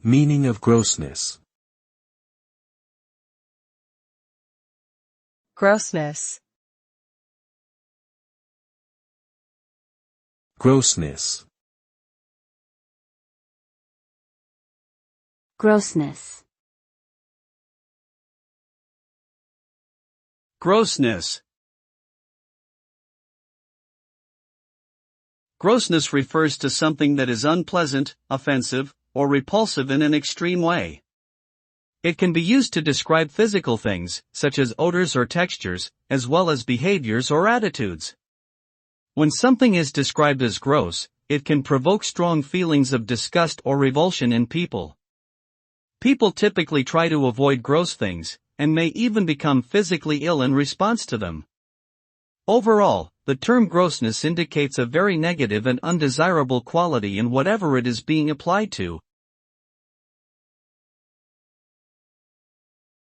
Meaning of grossness. Grossness. Grossness. Grossness. Grossness. Grossness refers to something that is unpleasant, offensive, or repulsive in an extreme way. It can be used to describe physical things, such as odors or textures, as well as behaviors or attitudes. When something is described as gross, it can provoke strong feelings of disgust or revulsion in people. People typically try to avoid gross things, and may even become physically ill in response to them. Overall, the term grossness indicates a very negative and undesirable quality in whatever it is being applied to,